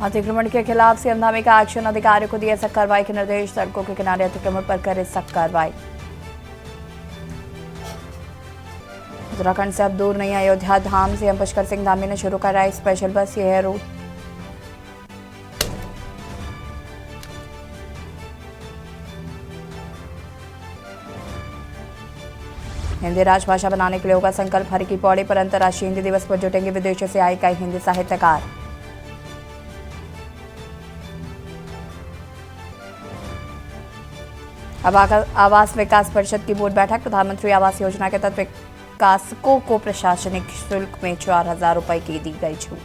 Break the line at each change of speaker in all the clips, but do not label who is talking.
अतिक्रमण के खिलाफ सीएम धामी का एक्शन, अधिकारियों को दिए सख्त कार्रवाई के निर्देश। सड़कों के किनारे अतिक्रमण पर करे सख्त कार्रवाई। उत्तराखंड से अब दूर नहीं अयोध्या धाम, सीएम पुष्कर सिंह धामी ने शुरू कराई स्पेशल बस। यह है रूट। हिंदी राजभाषा बनाने के लिए होगा संकल्प। हरि की पौड़ी पर अंतर्राष्ट्रीय हिंदी दिवस पर जुटेंगे विदेशों से आए कई हिंदी साहित्यकार। अब आवास विकास परिषद की बोर्ड बैठक। प्रधानमंत्री आवास योजना के तहत विकासकों को प्रशासनिक शुल्क में 4,000 रुपए की दी गई छूट।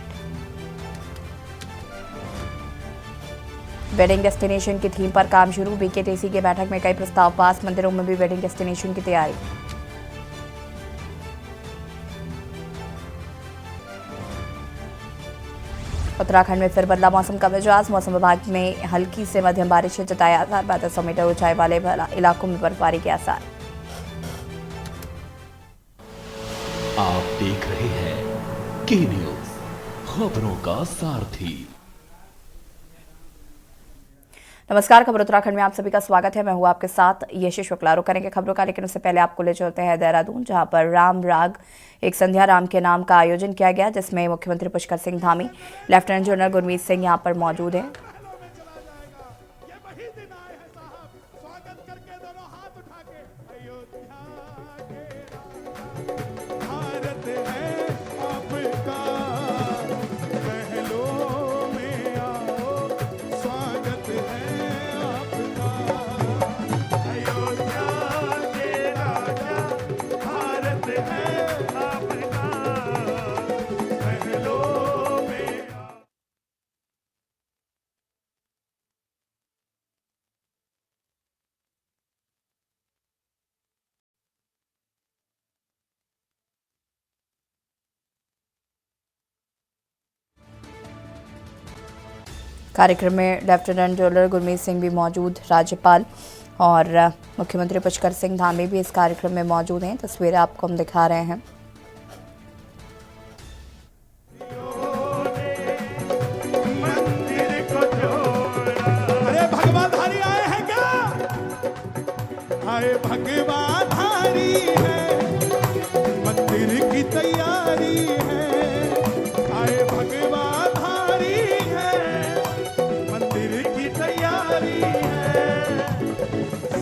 वेडिंग डेस्टिनेशन की थीम पर काम शुरू। बीकेटीसी की बैठक में कई प्रस्ताव पास। मंदिरों में भी वेडिंग डेस्टिनेशन की तैयारी। उत्तराखंड में फिर बदला मौसम का मिजाज। मौसम विभाग में हल्की से मध्यम बारिश जताया। 3500 मीटर ऊंचाई वाले इलाकों में बर्फबारी के आसार।
आप देख रहे हैं के न्यूज, खबरों का सारथी।
नमस्कार, खबर उत्तराखंड में आप सभी का स्वागत है। मैं हूं आपके साथ यशिश शुक्ला। रुक करेंगे खबरों का, लेकिन उससे पहले आपको ले चलते हैं देहरादून, जहां पर राम राग एक संध्या राम के नाम का आयोजन किया गया, जिसमें मुख्यमंत्री पुष्कर सिंह धामी, लेफ्टिनेंट जनरल गुरमीत सिंह यहां पर मौजूद हैं। कार्यक्रम में लेफ्टिनेंट जनरल गुरमीत सिंह भी मौजूद, राज्यपाल और मुख्यमंत्री पुष्कर सिंह धामी भी इस कार्यक्रम में मौजूद हैं। तस्वीरें आपको हम दिखा रहे हैं।
अरे भगवाधारी आए हैं क्या? आए भगवाधारी है, मंदिर की तैयारी है। आए भगवाधारी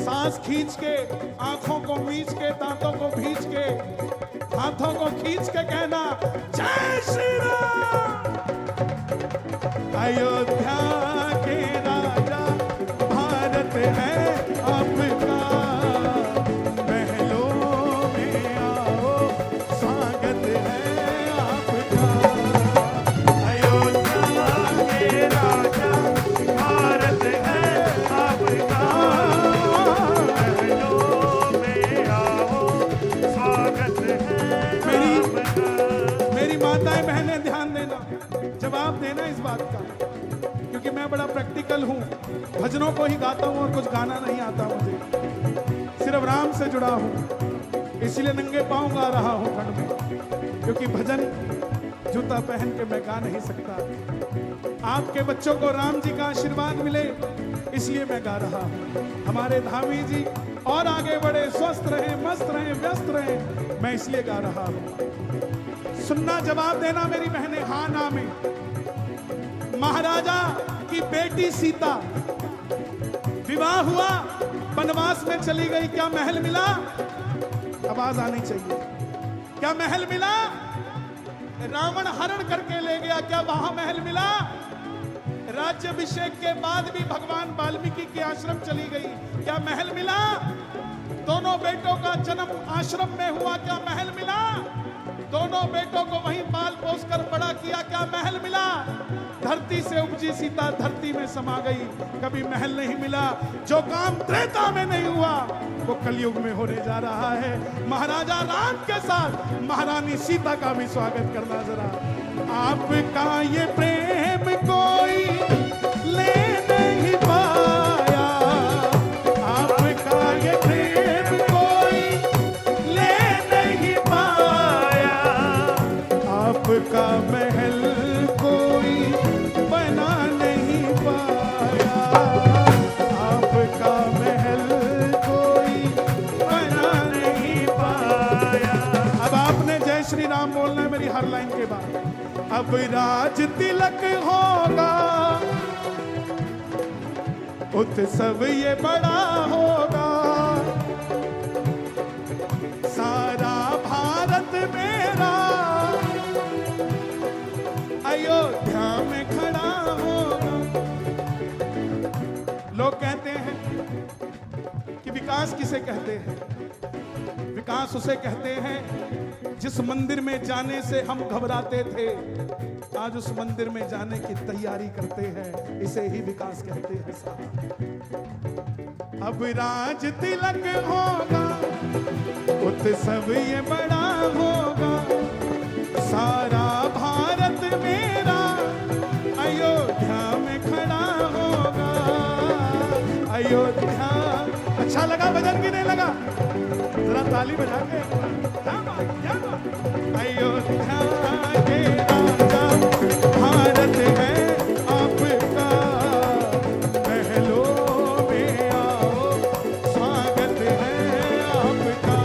सांस खींच के, आंखों को मीच के, दांतों को भींच के, हाथों को खींच के कहना जय श्री राम। अयोध्या के राजा भारत है आपका, महलों में आओ स्वागत है आपका। अयोध्या के राजा भारत है आपका, बहनें ध्यान देना, जवाब देना इस बात का, क्योंकि मैं बड़ा प्रैक्टिकल हूँ। भजनों को ही गाता हूँ और कुछ गाना नहीं आता मुझे। सिर्फ राम से जुड़ा हूँ, इसलिए नंगे पाँव गा रहा हूँ ठंड में, क्योंकि भजन जूता पहन के मैं गा नहीं सकता। आपके बच्चों को राम जी का आशीर्वाद मिले, इसलिए मैं गा रहा हूँ। हमारे धामी जी और आगे बढ़े, स्वस्थ रहे, मस्त रहे, व्यस्त रहे, मैं इसलिए गा रहा हूँ। सुनना, जवाब देना मेरी बहनें, हाँ ना में। महाराजा की बेटी सीता, विवाह हुआ, वनवास में चली गई, क्या महल मिला? आवाज आनी चाहिए। क्या महल मिला? रावण हरण करके ले गया, क्या वहां महल मिला? राज्याभिषेक के बाद भी भगवान वाल्मीकि के आश्रम चली गई, क्या महल मिला? दोनों बेटों का जन्म आश्रम में हुआ, क्या महल मिला? दोनों बेटों को वहीं पाल पोस कर बड़ा किया, क्या महल मिला? धरती से उपजी सीता धरती में समा गई, कभी महल नहीं मिला। जो काम त्रेता में नहीं हुआ वो कलयुग में होने जा रहा है। महाराजा राम के साथ महारानी सीता का भी स्वागत करना जरा। आपका ये प्रेम कोई ले नहीं पाया, आपका ये प्रेम कोई ले नहीं पाया, आपका महल कोई बना अब राज तिलक होगा, उत्सव ये बड़ा होगा, सारा भारत मेरा अयोध्या में खड़ा होगा। लोग कहते हैं कि विकास किसे कहते हैं? विकास उसे कहते हैं जिस मंदिर में जाने से हम घबराते थे, आज उस मंदिर में जाने की तैयारी करते हैं, इसे ही विकास कहते हैं साहब। अब राज तिलक होगा, उत्सव ये बड़ा होगा, सारा भारत मेरा अयोध्या में खड़ा होगा। अयोध्या अच्छा लगा भजन की नहीं लगा? जरा ताली बजा के। क्या बात, क्या बात। अयोध्या के राजा भारत है आपका, महलों में आओ स्वागत है आपका।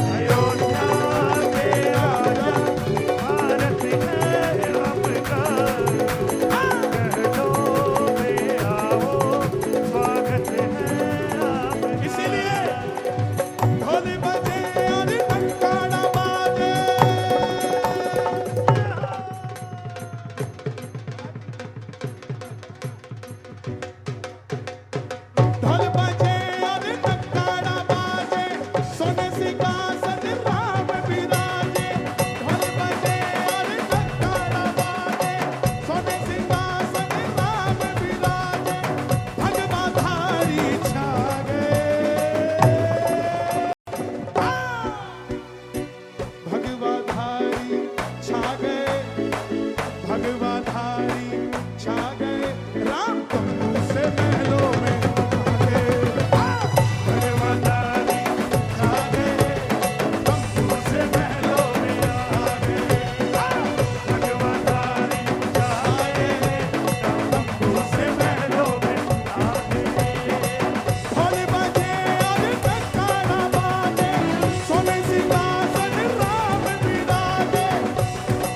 अयोध्या के राजा भारत है आपका, महलों में आओ स्वागत है आपका। इसीलिए ढोल बजे और नगाड़ा बाजे, ढोल बजे और नगाड़ा बाजे, सोने सिंहासन राम विराजे। ढोल बजे और नगाड़ा बाजे, सोने सिंहासन राम विराजे, भगवाधारी छा गए, भगवाधारी छा गए, भगवाधारी छा गए, राम तंबू से महलों में आ गए। भगवाधारी छा गए, तंबू से महलों में आ गए। भगवाधारी छा गए, तंबू से महलों में आ गए। ढोल बजे और नगाड़ा बाजे, सोने सिंहासन राम विराजे।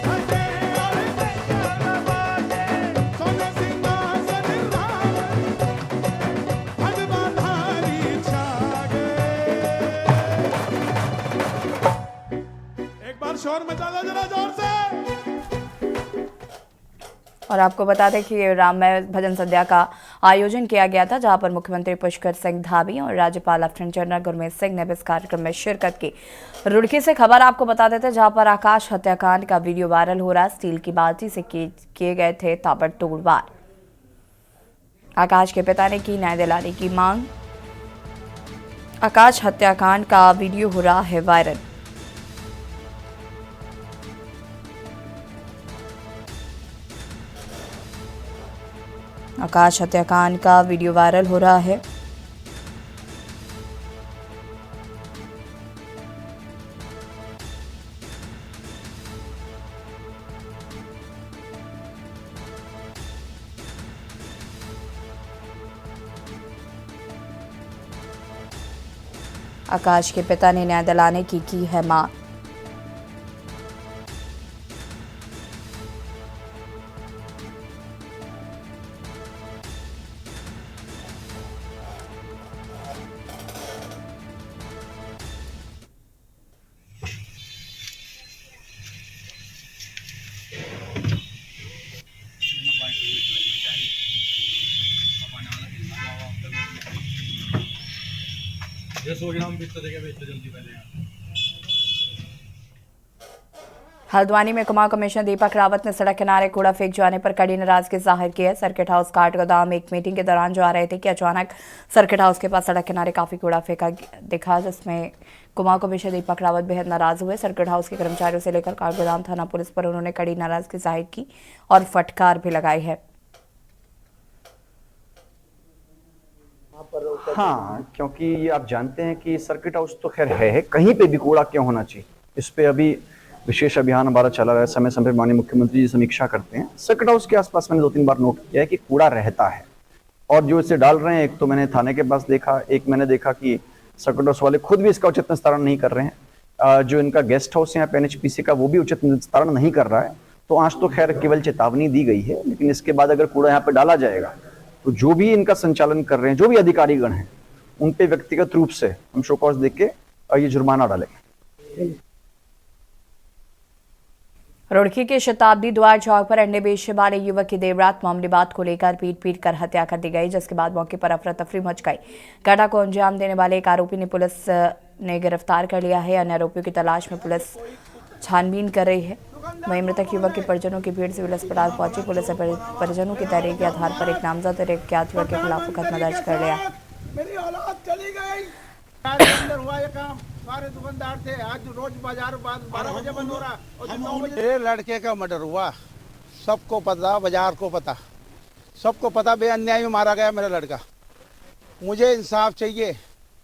बजे और नगाड़ा बाजे, सोने सिंहासन राम, भगवाधारी छा गए। एक बार शोर मचा दो जरा जोर से।
और आपको बता दें कि राममय भजन संध्या का आयोजन किया गया था, जहां पर मुख्यमंत्री पुष्कर सिंह धामी और राज्यपाल लेफ्टिनेंट जनरल गुरमीत सिंह ने भी इस कार्यक्रम में शिरकत की। रुड़की से खबर आपको बता देते हैं, जहां पर आकाश हत्याकांड का वीडियो वायरल हो रहा है। स्टील की बाल्टी से किए गए थे ताबड़तोड़ वार। आकाश के पिता ने की न्याय दिलाने की मांग। आकाश हत्याकांड का वीडियो हो रहा है वायरल। आकाश हत्याकांड का वीडियो वायरल हो रहा है। आकाश के पिता ने न्याय दिलाने की है मांग।
ये सोच रहा हूँ बिस्तर देके बेचते जल्दी पहले।
हल्द्वानी में कुमाऊं कमिश्नर दीपक रावत ने सड़क किनारे कूड़ा फेंक जाने पर कड़ी नाराजगी जाहिर की है। सर्किट हाउस काठ गोदाम एक मीटिंग के दौरान जो आ रहे थे कि अचानक सर्किट हाउस के पास सड़क किनारे काफी कूड़ा फेंका दिखा, जिसमें कुमाऊं कमिश्नर दीपक रावत बेहद नाराज हुए। सर्किट हाउस के कर्मचारियों से लेकर काठ गोदाम थाना पुलिस पर उन्होंने कड़ी नाराजगी जाहिर की और फटकार भी लगाई है।
हाँ, क्योंकि ये आप जानते हैं कि सर्किट हाउस तो खैर है, कहीं पे भी कूड़ा क्यों होना चाहिए, इस पे अभी विशेष अभियान हमारा चला रहा है। समय समय पर माननीय मुख्यमंत्री जी समीक्षा करते हैं। सर्किट हाउस के आसपास मैंने 2-3 बार नोट किया है कि कूड़ा रहता है और जो इसे डाल रहे हैं, एक तो मैंने थाने के पास देखा, एक मैंने देखा कि सर्किट हाउस वाले खुद भी इसका उचित निस्तारण नहीं कर रहे हैं। जो इनका गेस्ट हाउस है यहाँ पे NHPC का, वो भी उचित निस्तारण नहीं कर रहा है। तो आज तो खैर केवल चेतावनी दी गई है, लेकिन इसके बाद अगर कूड़ा यहाँ पे डाला जाएगा तो जो भी इनका संचालन कर रहे हैं, जो भी अधिकारीगण हैं, उन पे व्यक्तिगत रूप से हम शो कॉज देख के ये जुर्माना डालेंगे।
रुड़की के शताब्दी द्वार चौक पर अंडे बेचने वाले युवक की देर रात मामूली बात को लेकर पीट कर हत्या कर दी गई, जिसके बाद मौके पर अफरा तफरी मच गई। घटना को अंजाम देने वाले एक आरोपी ने पुलिस ने गिरफ्तार कर लिया है। अन्य आरोपियों की तलाश में पुलिस छानबीन कर रही है। वहीं मृतक युवक के परिजनों की भीड़ सिविल अस्पताल पहुंची। पुलिस ने परिजनों की तहरीर के आधार पर एक नामजद और एक ज्ञात युवक के खिलाफ मुकदमा दर्ज कर लिया।
मेरी औलाद चली गई। अंदर हुआ ये काम, सारे दुकानदार थे, आज रोज बाजार 12 बजे बंद हो रहा और 9 बजे। मेरे लड़के का मर्डर हुआ, सबको पता, बाजार को पता, सबको पता, बेअन्याय में मारा गया मेरा लड़का। मुझे इंसाफ चाहिए।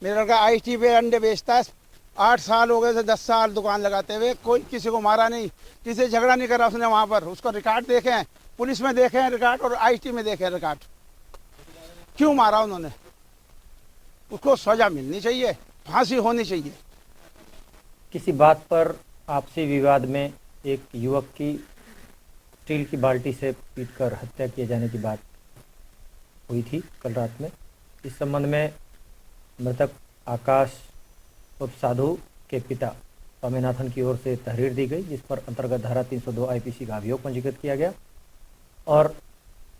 मेरा लड़का IST पे अंडे बेचता है, 8 साल हो गए थे, 10 साल दुकान लगाते हुए, कोई किसी को मारा नहीं, किसी से झगड़ा नहीं करा उसने। वहाँ पर उसका रिकॉर्ड देखे हैं, पुलिस में देखे हैं रिकॉर्ड और IST में देखे हैं रिकॉर्ड। क्यों मारा उन्होंने? उसको सजा मिलनी चाहिए, फांसी होनी चाहिए।
किसी बात पर आपसी विवाद में एक युवक की स्टील की बाल्टी से पीटकर हत्या किए जाने की बात हुई थी कल रात में। इस संबंध में मृतक आकाश उर्फ साधु के पिता स्वामीनाथन की ओर से तहरीर दी गई, जिस पर अंतर्गत धारा 302 IPC का अभियोग पंजीकृत किया गया और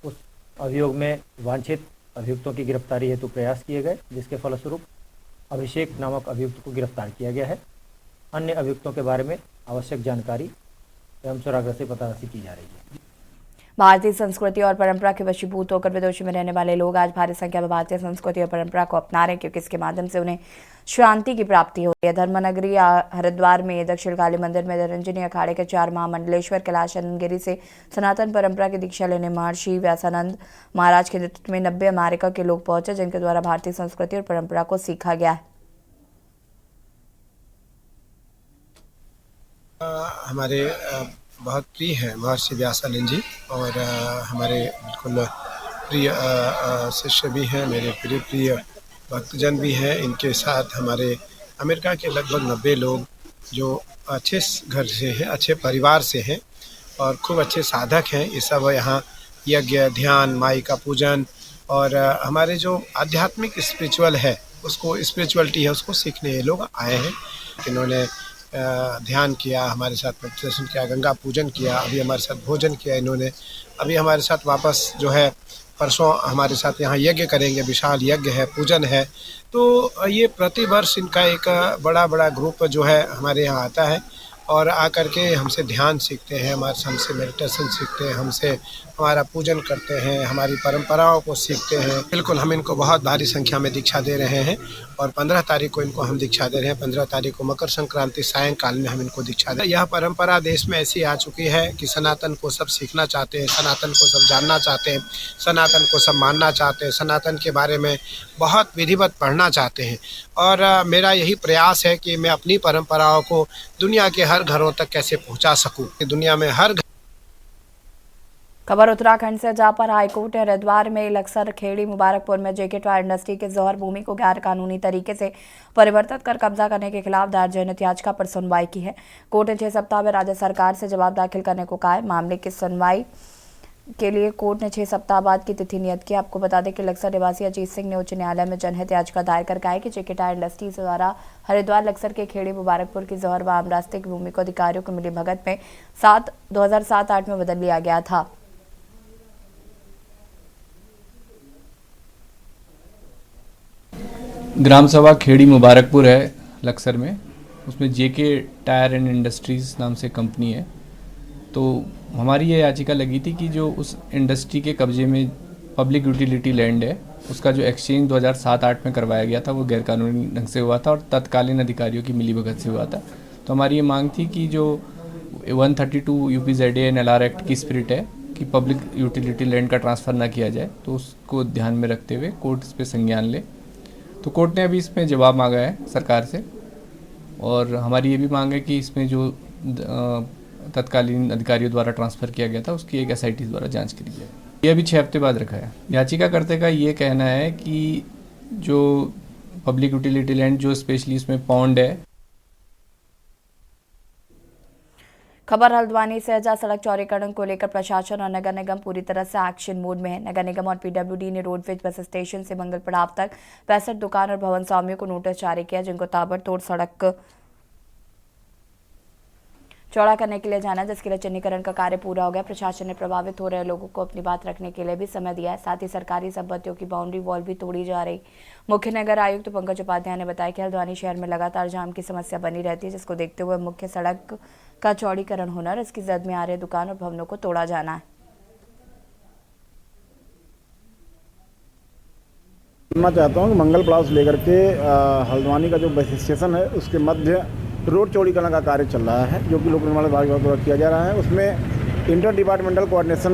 उस अभियोग में वांछित अभियुक्तों की गिरफ्तारी हेतु प्रयास किए गए, जिसके फलस्वरूप अभिषेक नामक अभियुक्त को गिरफ्तार किया गया है। अन्य अभियुक्तों के बारे में आवश्यक जानकारी एवं चौरागढ़ से पतारासी की जा रही है।
भारतीय संस्कृति और परंपरा के वशीभूत होकर विदेशों में रहने वाले लोग आज भारी संख्या में भारतीय संस्कृति और परंपरा को अपना रहे हैं, क्योंकि इसके माध्यम से उन्हें शांति की प्राप्ति होती है। धर्मनगरी हरिद्वार में दक्षिण काली मंदिर में निरंजनी अखाड़े के 4 महामंडलेश्वर कैलाशानंद गिरी से सनातन परंपरा की दीक्षा लेने महर्षि व्यासानंद महाराज के नेतृत्व में 90 अमेरिका के लोग पहुंचे, जिनके द्वारा भारतीय संस्कृति और परंपरा को सीखा गया है।
हमारे बहुत प्रिय हैं महर्षि व्यासानंद जी और हमारे बिल्कुल प्रिय शिष्य भी हैं, मेरे प्रिय भक्तजन भी हैं। इनके साथ हमारे अमेरिका के लगभग 90 लोग जो अच्छे घर से हैं, अच्छे परिवार से हैं और खूब अच्छे साधक हैं। ये सब यहाँ यज्ञ, ध्यान, माई का पूजन और हमारे जो आध्यात्मिक स्पिरिचुअल है, उसको स्पिरिचुअलिटी है, उसको सीखने ये लोग आए हैं। इन्होंने ध्यान किया, हमारे साथ मेडिटेशन किया, गंगा पूजन किया, अभी हमारे साथ भोजन किया इन्होंने। अभी हमारे साथ वापस जो है परसों हमारे साथ यहाँ यज्ञ करेंगे, विशाल यज्ञ है, पूजन है। तो ये प्रतिवर्ष इनका एक बड़ा ग्रुप जो है हमारे यहाँ आता है और आकर के हमसे ध्यान सीखते हैं, हमसे मेडिटेशन सीखते हैं, हमसे हमारा पूजन करते हैं, हमारी परंपराओं को सीखते हैं। बिल्कुल हम इनको बहुत भारी संख्या में दीक्षा दे रहे हैं और 15 तारीख को इनको हम दीक्षा दे रहे हैं। 15 तारीख को मकर संक्रांति सायंकाल में हम इनको दीक्षा दे। यह परंपरा देश में ऐसी आ चुकी है कि सनातन को सब सीखना चाहते हैं, सनातन को सब जानना चाहते हैं, सनातन को सब मानना चाहते हैं, सनातन के बारे में बहुत विधिवत पढ़ना चाहते हैं। और मेरा यही प्रयास है कि मैं अपनी परंपराओं को दुनिया के हर घरों तक कैसे पहुँचा सकूँ, कि दुनिया में हर।
खबर उत्तराखंड से, जहां पर हाईकोर्ट ने हरिद्वार में लक्सर खेड़ी मुबारकपुर में जेके टायर इंडस्ट्री के जौहर भूमि को गैर कानूनी तरीके से परिवर्तित कर कब्जा करने के खिलाफ दायर जनहित याचिका पर सुनवाई की है। कोर्ट ने 6 सप्ताह में राज्य सरकार से जवाब दाखिल करने को कहा है। मामले की सुनवाई के लिए कोर्ट ने 6 सप्ताह बाद की तिथि नियत की। आपको बता दें कि लक्सर निवासी अजीत सिंह ने उच्च न्यायालय में जनहित याचिका दायर कर कहा है कि जेके टायर इंडस्ट्रीज द्वारा हरिद्वार लक्सर के खेड़ी मुबारकपुर की जौहर व आम रास्ते की भूमि को अधिकारियों को मिली भगत में 2007-8 में बदल लिया गया था।
ग्राम सभा खेड़ी मुबारकपुर है लक्सर में, उसमें जेके टायर एंड इंडस्ट्रीज़ नाम से कंपनी है। तो हमारी ये याचिका लगी थी कि जो उस इंडस्ट्री के कब्जे में पब्लिक यूटिलिटी लैंड है, उसका जो एक्सचेंज 2007-8 में करवाया गया था वो गैरकानूनी ढंग से हुआ था और तत्कालीन अधिकारियों की मिलीभगत से हुआ था। तो हमारी ये मांग थी कि जो 132 UPZA एंड LR एक्ट की स्पिरिट है कि पब्लिक यूटिलिटी लैंड का ट्रांसफ़र ना किया जाए, तो उसको ध्यान में रखते हुए कोर्ट इस पर संज्ञान ले। तो कोर्ट ने अभी इसमें जवाब मांगा है सरकार से और हमारी ये भी मांग है कि इसमें जो तत्कालीन अधिकारियों द्वारा ट्रांसफ़र किया गया था उसकी एक SIT द्वारा जांच करी जाए। ये अभी 6 हफ्ते बाद रखा है। याचिकाकर्ता का ये कहना है कि जो पब्लिक यूटिलिटी लैंड जो स्पेशली इसमें पॉन्ड है।
खबर हल्द्वानी से है, जहां सड़क चौड़ीकरण को लेकर प्रशासन और नगर निगम पूरी तरह से एक्शन मोड में है। नगर निगम और पीडब्ल्यूडी ने रोडवेज बस स्टेशन से मंगल पड़ाव तक 65 दुकान और भवन स्वामियों को नोटिस जारी किया, जिनको ताबड़तोड़ सड़क चौड़ा करने के लिए जाना, जिसके लिए चिन्हीकरण का कार्य पूरा हो गया। प्रशासन ने प्रभावित हो रहे लोगों को अपनी बात रखने के लिए भी समय दिया है। साथ ही सरकारी संपत्तियों की बाउंड्री वॉल भी तोड़ी जा रही। मुख्य नगर आयुक्त पंकज उपाध्याय ने बताया कि हल्द्वानी शहर में लगातार जाम की समस्या बनी रहती है, जिसको देखते हुए मुख्य सड़क का चौड़ीकरण होना और इसकी जद में आ रहे दुकान और भवनों को तोड़ा जाना है।
मैं चाहता हूँ कि मंगल पड़ाव से लेकर के हल्द्वानी का जो बस स्टेशन है उसके मध्य रोड चौड़ीकरण का कार्य चल रहा है, जो कि लोक निर्माण विभाग द्वारा किया जा रहा है। उसमें इंटर डिपार्टमेंटल कोऑर्डिनेशन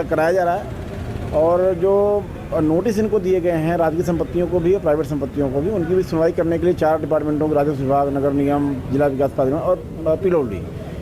कराया जा रहा है और जो नोटिस इनको दिए गए हैं राजकीय संपत्तियों को भी और प्राइवेट संपत्तियों को भी, उनकी भी सुनवाई करने के लिए 4 डिपार्टमेंटों के राजस्व विभाग, नगर निगम, जिला विकास प्राधिकरण और पीडब्ल्यूडी,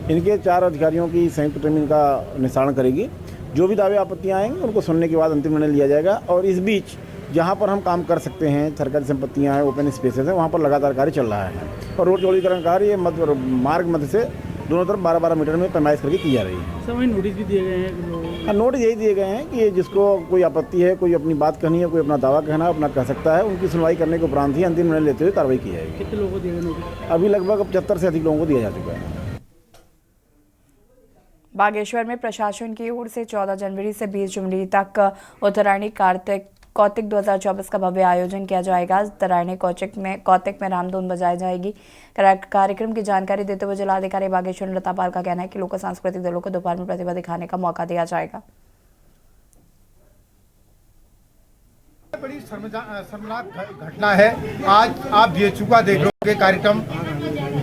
इनके 4 अधिकारियों की संयुक्त टीम इनका निस्तारण करेगी। जो भी दावे आपत्तियाँ आएंगे उनको सुनने के बाद अंतिम निर्णय लिया जाएगा। और इस बीच जहाँ पर हम काम कर सकते हैं, सरकारी संपत्तियाँ हैं, ओपन स्पेसेस हैं, वहाँ पर लगातार कार्य चल रहा है। और रोड चौड़ीकरण कार्य ये मार्ग मध्य से दोनों तरफ 12-12 मीटर में पैमाइश करके की जा रही है।
सर, वही नोटिस भी दिए गए हैं।
हाँ, नोटिस यही दिए गए हैं कि जिसको कोई आपत्ति है, कोई अपनी बात कहनी है, कोई अपना दावा कहना अपना कह सकता है, उनकी सुनवाई करने के उपरांत ही अंतिम निर्णय लेते हुए कार्रवाई की जाएगी।
कितने लोगों को दिए गए नोटिस?
अभी लगभग 75 से अधिक लोगों को दिया जा चुका है।
बागेश्वर में प्रशासन की ओर से 14 जनवरी से 20 जनवरी तक उत्तरायणी कौतिक 2024 का भव्य आयोजन किया जाएगा। उत्तरायणी कौतिक में रामधुन बजाई जाएगी। कार्यक्रम की जानकारी देते हुए जिलाधिकारी बागेश्वर लता पाल का कहना है कि लोक सांस्कृतिक दलों को दोपहर में प्रतिभा दिखाने का मौका दिया जाएगा।
बड़ी शर्मनाक घटना है। आज आप बीएचयू का देख लोगे कार्यक्रम,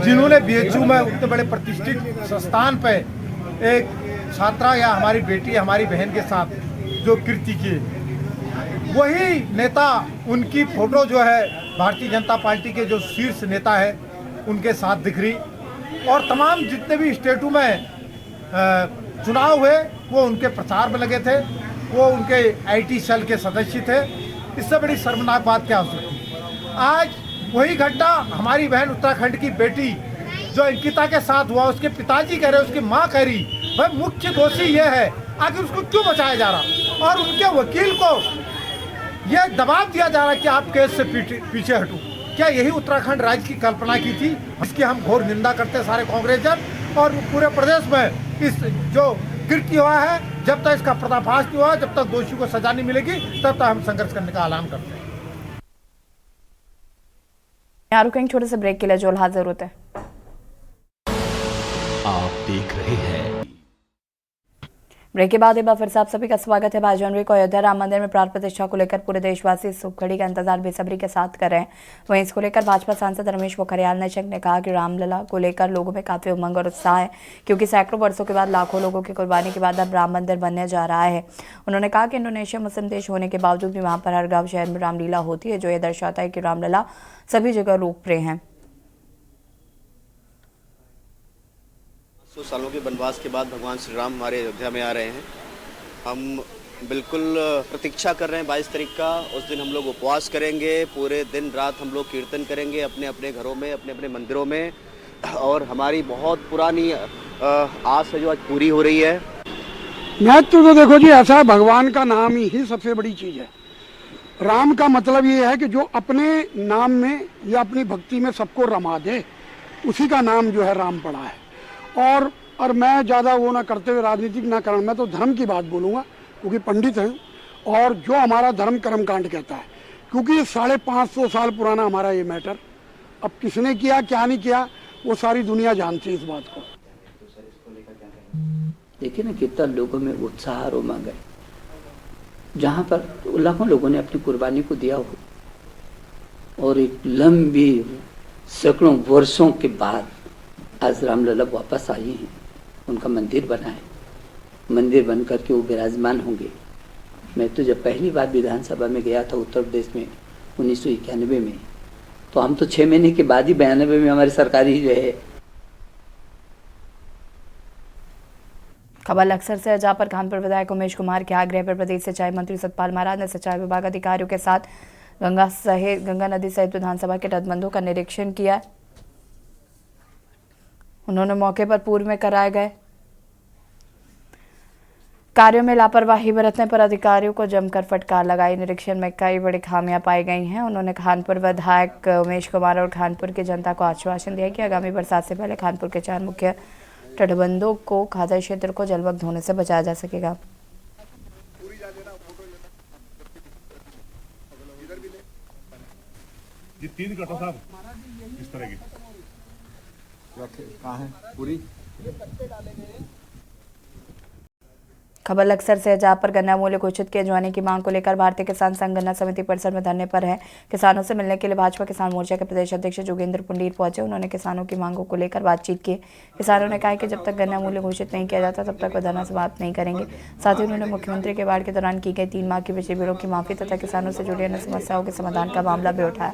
जिन्होंने बीएचयू में उतने बड़े प्रतिष्ठित संस्थान पे एक छात्रा या हमारी बेटी, हमारी बहन के साथ जो कृत्य किए, वही नेता, उनकी फोटो जो है भारतीय जनता पार्टी के जो शीर्ष नेता है उनके साथ दिख रही, और तमाम जितने भी स्टेटों में चुनाव हुए वो उनके प्रचार में लगे थे, वो उनके आईटी सेल के सदस्य थे। इससे बड़ी शर्मनाक बात क्या हो सकती। आज वही घटना हमारी बहन उत्तराखंड की बेटी जो अंकिता के साथ हुआ, उसके पिताजी कह रहे, उसकी माँ कह रही, भाई मुख्य दोषी ये है, आखिर उसको क्यों बचाया जा रहा, और उनके वकील को यह दबाव दिया जा रहा है कि आप केस से पीछे हटो। क्या यही उत्तराखंड राज्य की कल्पना की थी? इसकी हम घोर निंदा करते हैं सारे कांग्रेसजन और पूरे प्रदेश में। इस जो कृत्य हुआ है, जब तक इसका पर्दाफाश नहीं हुआ, जब तक दोषी को सजा नहीं मिलेगी, तब तक हम संघर्ष करने का ऐलान करते हैं।
यहाँ रुकेंगे छोटे से ब्रेक के लिए, जो हाजिर होते हैं।
आप देख रहे हैं
ब्रेक के बाद एक बार फिर से आप सभी का स्वागत है। 22 जनवरी को अयोध्या राम मंदिर में प्राण प्रतिष्ठा को लेकर पूरे देशवासी इस शुभ घड़ी का इंतजार बेसब्री के साथ कर रहे हैं। वहीं इसको लेकर भाजपा सांसद रमेश पोखरियाल निशंक ने कहा कि रामलला को लेकर लोगों में काफी उमंग और उत्साह है, क्योंकि सैकड़ों वर्षों के बाद लाखों लोगों की कुर्बानी के बाद अब राम मंदिर बनने जा रहा है। उन्होंने कहा कि इंडोनेशिया मुस्लिम देश होने के बावजूद भी वहाँ पर हर गाँव शहर में रामलीला होती है, जो ये दर्शाता है कि रामलला सभी जगह लोकप्रिय है।
100 सालों के वनवास के बाद भगवान श्री राम हमारे अयोध्या में आ रहे हैं। हम बिल्कुल प्रतीक्षा कर रहे हैं 22 तारीख का। उस दिन हम लोग उपवास करेंगे, पूरे दिन रात हम लोग कीर्तन करेंगे अपने अपने घरों में, अपने अपने मंदिरों में, और हमारी बहुत पुरानी आस है जो आज पूरी हो रही है।
महत्व तो देखो जी ऐसा है, भगवान का नाम ही सबसे बड़ी चीज़ है। राम का मतलब ये है कि जो अपने नाम में या अपनी भक्ति में सबको रमा दे, उसी का नाम जो है राम पड़ा है। और मैं ज़्यादा वो ना करते हुए राजनीतिक ना करूँ, मैं तो धर्म की बात बोलूँगा, क्योंकि पंडित हैं, और जो हमारा धर्म कर्मकांड कहता है, क्योंकि ये 550 साल पुराना हमारा ये मैटर, अब किसने किया क्या नहीं किया वो सारी दुनिया जानती है इस बात को।
देखिए ना कितना लोगों में उत्साह और उमंग है, जहाँ पर लाखों लोगों ने अपनी कुर्बानी को दिया हो, और एक लंबी सैकड़ों वर्षों के बाद आज रामलला वापस आई हैं, उनका मंदिर बना है, मंदिर बन करके वो विराजमान होंगे। मैं तो जब पहली बार विधानसभा में गया था उत्तर प्रदेश में 1991 में, तो हम तो 6 महीने के बाद ही 92 में हमारी सरकार ही जो है।
खबर लक्सर से, जहां पर कानपुर विधायक उमेश कुमार के आग्रह पर प्रदेश सिंचाई मंत्री सतपाल महाराज ने सिंचाई विभाग अधिकारियों के साथ गंगा नदी सहित विधानसभा के तटबंधों का निरीक्षण किया। उन्होंने मौके पर पूर्व में कराए गए कार्यों में लापरवाही बरतने पर अधिकारियों को जमकर फटकार लगाई। निरीक्षण में कई बड़ी खामियां पाई गई हैं। उन्होंने खानपुर विधायक उमेश कुमार और खानपुर की जनता को आश्वासन दिया कि आगामी बरसात से पहले खानपुर के 4 मुख्य तटबंधों को खाद्य क्षेत्र को जलमग्न होने से बचाया जा सकेगा।
ये 3 कटो साहब इस तरह की कहाँ है पूरी।
खबर लक्सर से, जहां पर गन्ना मूल्य घोषित किए जाने की मांग को लेकर भारतीय किसान संघ गन्ना समिति परिसर में धरने पर है। किसानों से मिलने के लिए भाजपा किसान मोर्चा के प्रदेश अध्यक्ष जोगेंद्र पुंडीर पहुंचे। उन्होंने किसानों की मांगों को लेकर बातचीत की। किसानों ने कहा कि जब तक गन्ना मूल्य घोषित नहीं किया जाता तब तक वो धरना समाप्त नहीं करेंगे। साथ ही उन्होंने मुख्यमंत्री के बाढ़ के दौरान की गई 3 माह की बिजली बिलों की माफी तथा किसानों से जुड़ी अन्य समस्याओं के समाधान का मामला भी उठाया।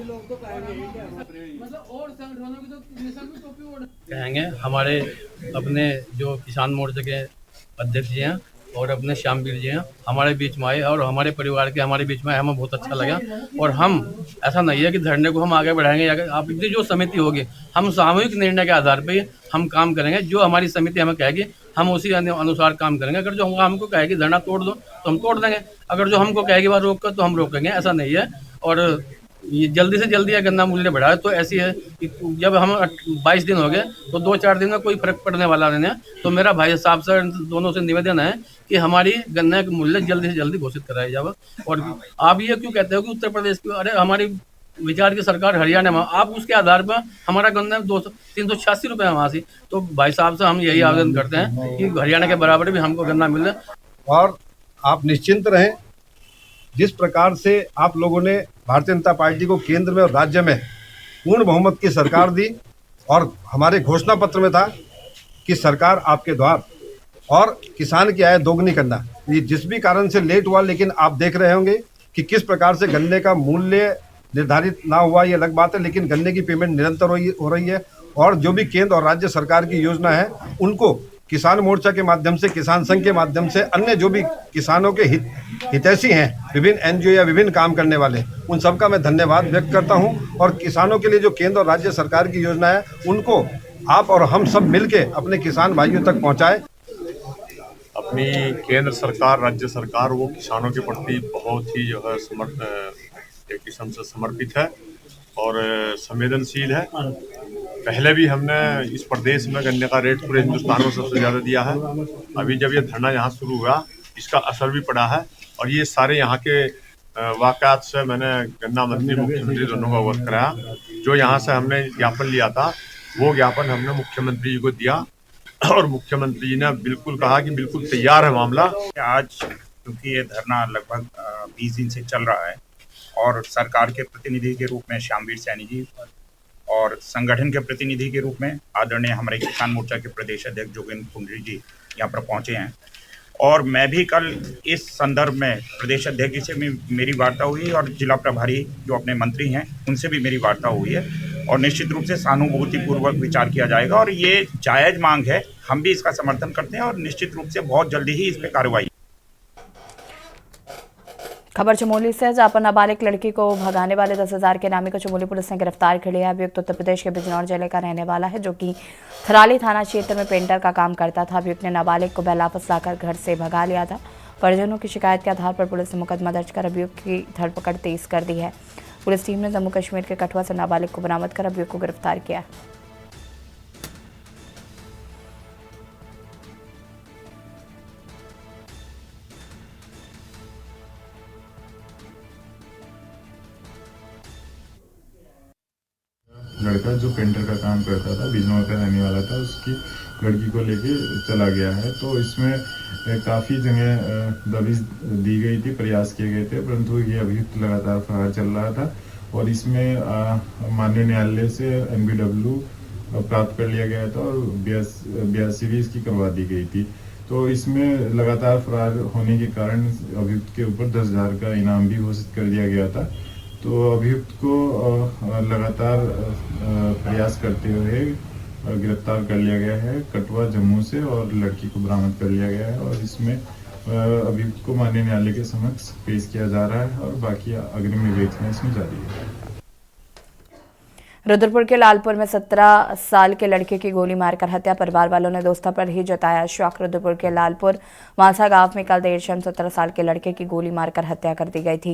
कहेंगे हमारे अपने जो किसान मोर्चे के अध्यक्ष जी हैं और अपने श्यामवीर जी हैं हमारे बीच में आए और हमारे परिवार के हमारे बीच में आए, हमें बहुत अच्छा लगा। और हम ऐसा नहीं है कि धरने को हम आगे बढ़ाएंगे या आप की जो समिति होगी हम सामूहिक निर्णय के आधार पर हम काम करेंगे। जो हमारी समिति हमें कहेगी हम उसी अनुसार काम करेंगे। अगर जो हमको कहेगी धरना तोड़ दो तो हम तोड़ देंगे, अगर जो हमको कहेगी वह रोक कर तो हम रोकेंगे। ऐसा नहीं है। और ये जल्दी से जल्दी गन्ना मूल्य बढ़ाए तो ऐसी है कि जब हम 22 दिन हो गए तो 2-4 दिन में कोई फर्क पड़ने वाला नहीं है। तो मेरा भाई साहब से दोनों से निवेदन है कि हमारी गन्ने का मूल्य जल्दी से जल्दी घोषित कराया जाए। और आप ये क्यों कहते हो कि उत्तर प्रदेश की, अरे हमारी विचार की सरकार हरियाणा में, आप उसके आधार पर हमारा गन्ना 386 रुपये वहाँ से। तो भाई साहब से हम यही आवेदन करते हैं कि हरियाणा के बराबर भी हमको गन्ना मिले।
और आप निश्चिंत रहें, जिस प्रकार से आप लोगों ने भारतीय जनता पार्टी को केंद्र में और राज्य में पूर्ण बहुमत की सरकार दी और हमारे घोषणा पत्र में था कि सरकार आपके द्वार और किसान की आय दोगुनी करना। ये जिस भी कारण से लेट हुआ, लेकिन आप देख रहे होंगे कि किस प्रकार से गन्ने का मूल्य निर्धारित ना हुआ, ये अलग बात है, लेकिन गन्ने की पेमेंट निरंतर हो रही है। और जो भी केंद्र और राज्य सरकार की योजना है उनको किसान मोर्चा के माध्यम से, किसान संघ के माध्यम से, अन्य जो भी किसानों के हितैषी हैं, विभिन्न एनजीओ या विभिन्न काम करने वाले, उन सबका मैं धन्यवाद व्यक्त करता हूं। और किसानों के लिए जो केंद्र और राज्य सरकार की योजना है उनको आप और हम सब मिलके अपने किसान भाइयों तक पहुंचाएं।
अपनी केंद्र सरकार, राज्य सरकार वो किसानों के प्रति बहुत ही जो है एक किस्म से समर्पित है और संवेदनशील है। पहले भी हमने इस प्रदेश में गन्ने का रेट पूरे हिंदुस्तान में सबसे ज़्यादा दिया है। अभी जब ये धरना यहाँ शुरू हुआ इसका असर भी पड़ा है। और ये सारे यहाँ के वाक़यात से मैंने गन्ना मंत्री, मुख्यमंत्री दोनों को अवगत कराया। जो यहाँ से हमने ज्ञापन लिया था वो ज्ञापन हमने मुख्यमंत्री जी को दिया और मुख्यमंत्री जी ने बिल्कुल कहा कि बिल्कुल तैयार है मामला।
आज क्योंकि ये धरना लगभग 20 दिन से चल रहा है और सरकार के प्रतिनिधि के रूप में श्यामवीर सैनी जी और संगठन के प्रतिनिधि के रूप में आदरणीय हमारे किसान मोर्चा के प्रदेश अध्यक्ष जोगेंद्र पुंडीर जी यहाँ पर पहुँचे हैं। और मैं भी कल इस संदर्भ में प्रदेश अध्यक्ष जी से मेरी वार्ता हुई और जिला प्रभारी जो अपने मंत्री हैं उनसे भी मेरी वार्ता हुई है। और निश्चित रूप से सहानुभूतिपूर्वक विचार किया जाएगा और ये जायज़ मांग है, हम भी इसका समर्थन करते हैं और निश्चित रूप से बहुत जल्दी ही इस पर कार्रवाई।
खबर चमोली से, जहां पर नाबालिग लड़की को भगाने वाले 10,000 के नामी को चमोली पुलिस ने गिरफ्तार कर लिया। अभियुक्त उत्तर प्रदेश के बिजनौर जिले का रहने वाला है, जो कि थराली थाना क्षेत्र में पेंटर का काम करता था। अभियुक्त ने नाबालिग को बहलाफस लाकर घर से भगा लिया था। परिजनों की शिकायत के आधार पर पुलिस ने मुकदमा दर्ज कर अभियुक्त की धरपकड़ तेज कर दी है। पुलिस टीम ने जम्मू कश्मीर के कठुआ से नाबालिग को बरामद कर अभियुक्त को गिरफ्तार किया।
लड़का जो पेंटर का काम करता था, बिजनौर का रहने वाला था, उसकी लड़की को लेके चला गया है। तो इसमें काफ़ी जगह दबिश दी गई थी, प्रयास किए गए थे, परंतु ये अभियुक्त लगातार फरार चल रहा था। और इसमें माननीय न्यायालय से NBW प्राप्त कर लिया गया था और 82 भी इसकी करवा दी गई थी। तो इसमें लगातार फरार होने के कारण अभियुक्त के ऊपर 10,000 का इनाम भी घोषित कर दिया गया था। तो अभियुक्त को लगातार प्रयास करते हुए गिरफ्तार कर लिया गया है कठुआ जम्मू से और लड़की को बरामद कर लिया गया है। और इसमें अभियुक्त को माननीय न्यायालय के समक्ष पेश किया जा रहा है और बाकी अग्रिम विवेचना इसमें जारी है।
रुद्रपुर के लालपुर में 17 साल के लड़के की गोली मारकर हत्या, परिवार वालों ने दोस्तों पर ही जताया शौक। रुद्रपुर के लालपुर वांसा गांव में कल देर शाम 17 साल के लड़के की गोली मारकर हत्या कर दी गई थी।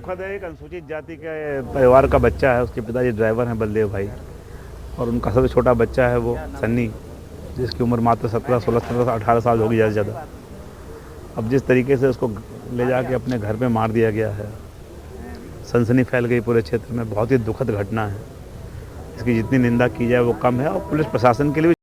एक अनुसूचित जाति के परिवार का बच्चा है, उसके पिताजी ड्राइवर हैं बलदेव भाई, और उनका सबसे छोटा बच्चा है वो सन्नी, जिसकी उम्र मात्र 17, 16, 17, 18 साल होगी ज़्यादा से ज़्यादा। अब जिस तरीके से उसको ले जाके अपने घर पे मार दिया गया है, सनसनी फैल गई पूरे क्षेत्र में। बहुत ही दुखद घटना है, इसकी जितनी निंदा की जाए वो कम है, और पुलिस प्रशासन के लिए भी